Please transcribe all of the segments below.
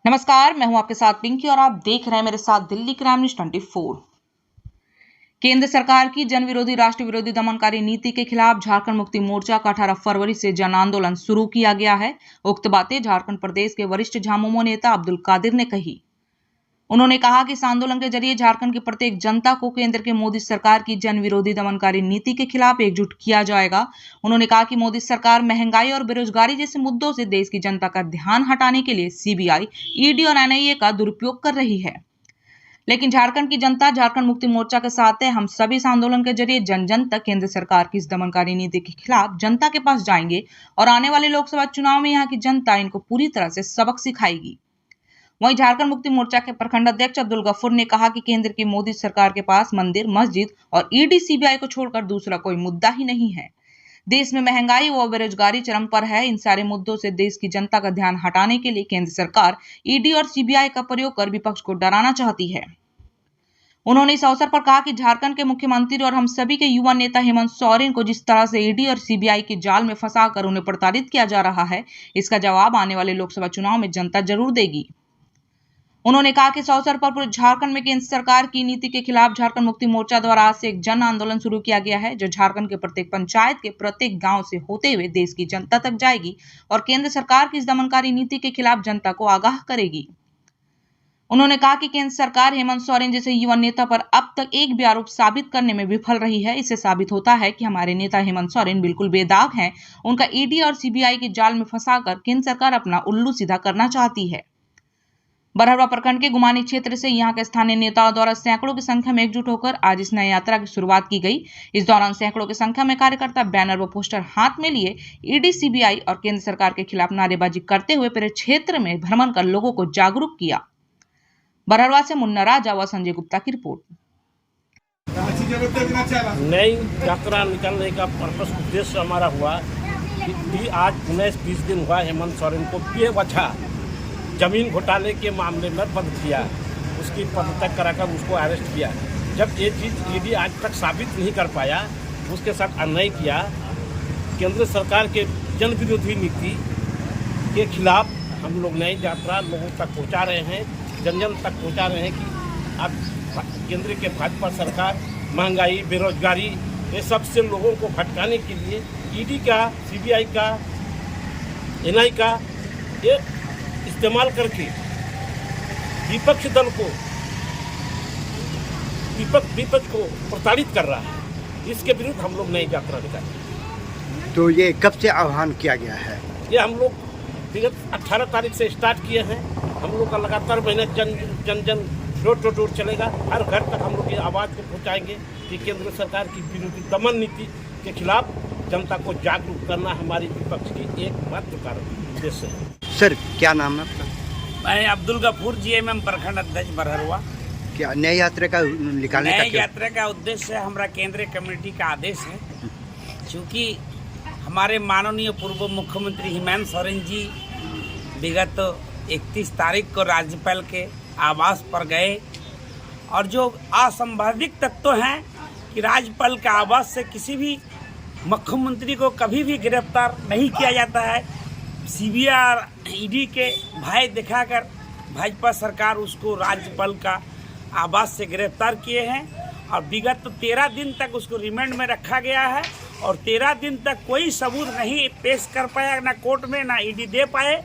नमस्कार, मैं हूं आपके साथ पिंकी और आप देख रहे हैं मेरे साथ दिल्ली क्राइम न्यूज 24। केंद्र सरकार की जन विरोधी राष्ट्र विरोधी दमनकारी नीति के खिलाफ झारखंड मुक्ति मोर्चा का 18 फरवरी से जन आंदोलन शुरू किया गया है। उक्त बातें झारखंड प्रदेश के वरिष्ठ झामुमो नेता अब्दुल कादिर ने कही। उन्होंने कहा कि इस आंदोलन के जरिए झारखंड की प्रत्येक जनता को केंद्र के मोदी सरकार की जन विरोधी दमनकारी नीति के खिलाफ एकजुट किया जाएगा। उन्होंने कहा कि मोदी सरकार महंगाई और बेरोजगारी जैसे मुद्दों से देश की जनता का ध्यान हटाने के लिए सीबीआई, ईडी और एनआईए का दुरुपयोग कर रही है। लेकिन झारखंड की जनता झारखंड मुक्ति मोर्चा के साथ है। हम सभी इस आंदोलन के जरिए जन जन तक केंद्र सरकार की इस दमनकारी नीति के खिलाफ जनता के पास जाएंगे और आने वाले लोकसभा चुनाव में यहाँ की जनता इनको पूरी तरह से सबक सिखाएगी। वहीं झारखंड मुक्ति मोर्चा के प्रखंड अध्यक्ष अब्दुल गफूर ने कहा कि केंद्र की मोदी सरकार के पास मंदिर, मस्जिद और ईडी, सीबीआई को छोड़कर दूसरा कोई मुद्दा ही नहीं है। देश में महंगाई व बेरोजगारी चरम पर है। इन सारे मुद्दों से देश की जनता का ध्यान हटाने के लिए केंद्र सरकार ईडी और सीबीआई का प्रयोग कर विपक्ष को डराना चाहती है। उन्होंने इस अवसर पर कहा कि झारखंड के मुख्यमंत्री और हम सभी के युवा नेता हेमंत सोरेन को जिस तरह से ईडी और सीबीआई के जाल में फंसाकर उन्हें प्रताड़ित किया जा रहा है, इसका जवाब आने वाले लोकसभा चुनाव में जनता जरूर देगी। उन्होंने कहा कि इस अवसर पर पूरे झारखंड में केंद्र सरकार की नीति के खिलाफ झारखंड मुक्ति मोर्चा द्वारा आज से एक जन आंदोलन शुरू किया गया है, जो झारखंड के प्रत्येक पंचायत के प्रत्येक गांव से होते हुए देश की जनता तक जाएगी और केंद्र सरकार की इस दमनकारी नीति के खिलाफ जनता को आगाह करेगी। उन्होंने कहा कि केंद्र सरकार हेमंत सोरेन जैसे युवा नेता पर अब तक एक भी आरोप साबित करने में विफल रही है। इससे साबित होता है कि हमारे नेता हेमंत सोरेन बिल्कुल बेदाग हैं। उनका ईडी और सीबीआई के जाल में फंसाकर केंद्र सरकार अपना उल्लू सीधा करना चाहती है। बरहरवा प्रखंड के गुमानी क्षेत्र से यहां के स्थानीय नेताओं द्वारा सैकड़ों की संख्या में एकजुट होकर आज इस नई यात्रा की शुरुआत की गई। इस दौरान सैकड़ों की संख्या में कार्यकर्ता बैनर व पोस्टर हाथ में लिए ईडी, सीबीआई और केंद्र सरकार के खिलाफ नारेबाजी करते हुए पूरे क्षेत्र में भ्रमण कर लोगों को जागरूक किया। बरहरवा से मुन्ना राजा व संजय गुप्ता की रिपोर्ट। नई यात्रा निकालने का पर्पस उद्देश्य हमारा हुआ कि आज 19-20 दिन हुआ हेमंत सोरेन को बेवजह जमीन घोटाले के मामले में बंद किया, उसकी पदत्याग कराकर उसको अरेस्ट किया। जब ये चीज़ ईडी आज तक साबित नहीं कर पाया, उसके साथ अन्याय किया। केंद्र सरकार के जन विरोधी नीति के खिलाफ हम लोग नई यात्रा लोगों तक पहुंचा रहे हैं, जन जन तक पहुंचा रहे हैं कि अब केंद्र के भाजपा सरकार महंगाई, बेरोजगारी ये सब से लोगों को भटकाने के लिए ईडी का, सीबीआई का, एनआई का ये इस्तेमाल करके विपक्ष दल को विपक्ष को प्रताड़ित कर रहा है। इसके विरुद्ध हम लोग नई यात्रा निकाले। तो ये कब से आह्वान किया गया है? ये हम लोग विगत 18 तारीख से स्टार्ट किए हैं। हम लोग का लगातार मेहनत जन डोर टू डोर चलेगा। हर घर तक हम लोग ये आवाज़ को पहुँचाएंगे कि केंद्र सरकार की विरोधी दमन नीति के खिलाफ जनता को जागरूक करना हमारी विपक्ष की एकमात्र कारण उद्देश्य है। सर, क्या नाम है आपका? मैं अब्दुल गफूर, जीएमएम प्रखंड अध्यक्ष बरहरवा। क्या नई यात्रा का निकालने का नई यात्रा का उद्देश्य हमारा केंद्रीय कमेटी का आदेश है। क्योंकि हमारे माननीय पूर्व मुख्यमंत्री हेमंत सोरेन जी विगत 31 तारीख को राज्यपाल के आवास पर गए और जो असंभाविक तत्व हैं कि राज्यपाल के आवास से किसी भी मुख्यमंत्री को कभी भी गिरफ्तार नहीं किया जाता है। सीबीआई और ईडी के भय दिखाकर भाजपा सरकार उसको राज्यपाल का आवास से गिरफ्तार किए हैं और विगत 13 दिन तक उसको रिमांड में रखा गया है और 13 दिन तक कोई सबूत नहीं पेश कर पाया, ना कोर्ट में ना ईडी दे पाए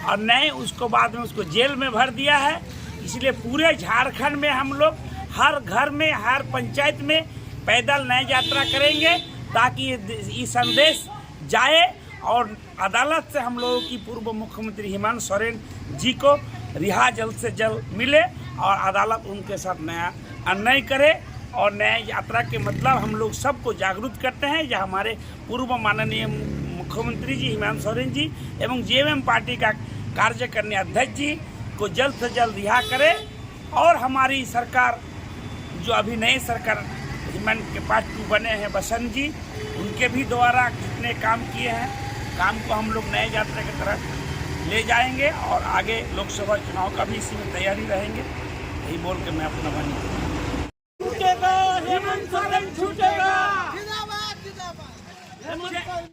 और न उसको बाद में उसको जेल में भर दिया है। इसलिए पूरे झारखंड में हम लोग हर घर में, हर पंचायत में पैदल नई यात्रा करेंगे ताकि ये संदेश जाए और अदालत से हम लोगों की पूर्व मुख्यमंत्री हेमंत सोरेन जी को रिहा जल्द से जल्द मिले और अदालत उनके साथ नया अन्याय करे। और नया यात्रा के मतलब हम लोग सबको जागरूक करते हैं। जो हमारे पूर्व माननीय मुख्यमंत्री जी हेमंत सोरेन जी एवं जीएमएम पार्टी का कार्यकारिणी अध्यक्ष जी को जल्द से जल्द रिहा करे और हमारी सरकार जो अभी नई सरकार हेमंत के पार्ट 2 बने हैं बसंत जी, उनके भी द्वारा जितने काम किए हैं काम को हम लोग नए यात्रा की तरफ ले जाएंगे और आगे लोकसभा चुनाव का भी इसी में तैयारी रहेंगे। यही बोल के मैं अपना वाणी